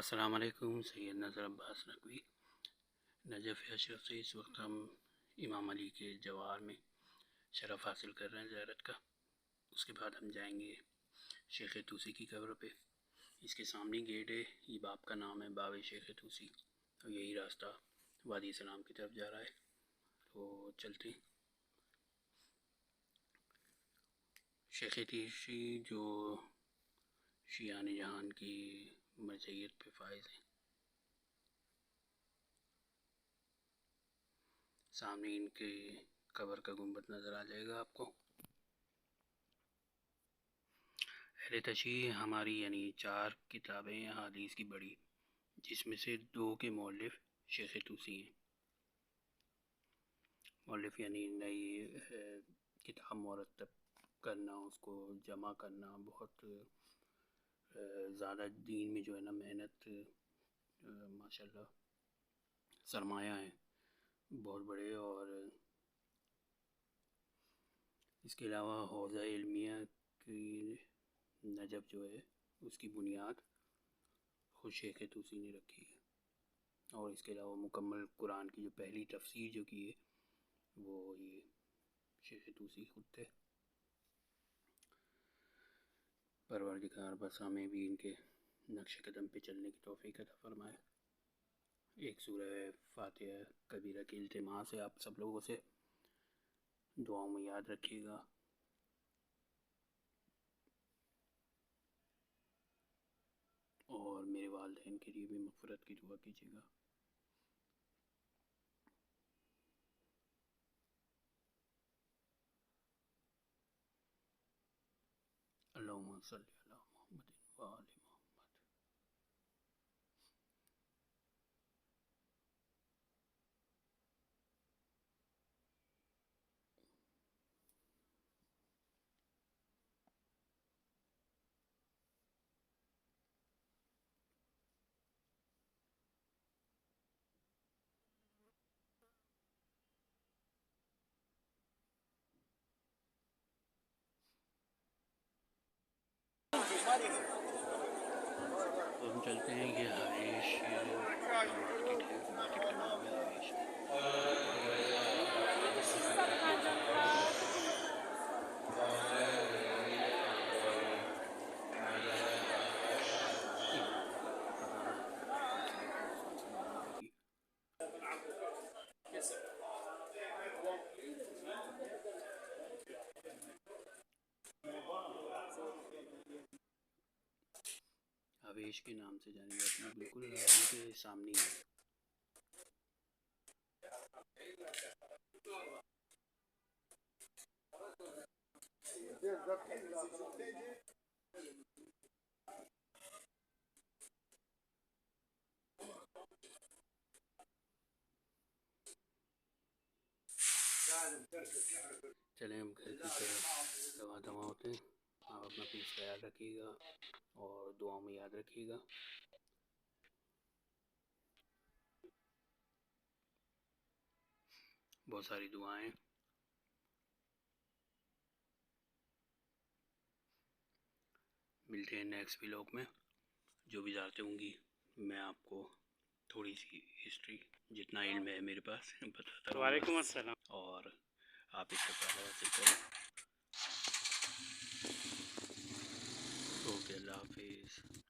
अस्सलाम वालेकुम। सैयद नज़र अब्बास नकवी नजफ़ अशरफ से इस वक्त हम इमाम अली के जवाहर में शरफ़ हासिल कर रहे हैं ज़ियारत का। उसके बाद हम जाएंगे शेख तूसी की कब्र पे। इसके सामने गेट है, ये बाप का नाम है बाब शेख तूसी, और यही रास्ता वादी सलाम की तरफ जा रहा है। तो चलते हैं। शेख तूसी जो शियान जहान की मरज़ियत पे फाइज़ हैं। सामने इनके कब्र का गुंबद नज़र आ जाएगा आपको। अहले तशरीह हमारी यानी 4 किताबें हदीस की बड़ी, जिसमें से 2 के मौलिफ़ शेख तूसी हैं। मौलिफ़ यानी नई किताब मुरतब करना, उसको जमा करना, बहुत ज़्यादा दीन में जो है ना मेहनत, माशाल्लाह सरमाया है बहुत बड़े। और इसके अलावा हौज़ा इल्मिया की नजफ़ जो है उसकी बुनियाद खुद शेख तूसी ने रखी है। और इसके अलावा मुकम्मल कुरान की जो पहली तफसीर जो की है वो ये शेख तूसी खुद थे। परवरदिगार बस हमें भी इनके नक्श कदम पे चलने की तौफ़ीक अता फ़रमाए। एक सूरह फातिहा कबीरा की इल्तिमास है आप सब लोगों से, दुआओं में याद रखिएगा। और मेरे वालिदैन के लिए भी मग़फ़िरत की दुआ कीजिएगा। अल्लाहुम्मा सल्ली अला मुहम्मदिन व आलि मुहम्मद। तो हम चलते हैं। ये हवेश मार्केट है, मार्केट का नाम है हवेश। इमाम अली का ख़जाना है, आप सल्लल्लाहु अलैहि वसल्लम ने लिखी। हवेश के नाम से जानी जाती है, बिल्कुल हवेली के सामने ही है। चलें हम घर की तरफ रवाना होते हैं। आप अपना प्लीज़ ख्याल रखिएगा और दुआओं में याद रखिएगा। बहुत सारी दुआएं। मिलते हैं नेक्स्ट व्लॉग में। जो भी ज़्यारतें होंगी मैं आपको थोड़ी सी हिस्ट्री, जितना इल्म है मेरे पास, बताता रहूँगा। वालेकुम अस्सलाम। और आप इसका फ़ायदा हासिल करें। ओके, अल्लाह हाफिज़।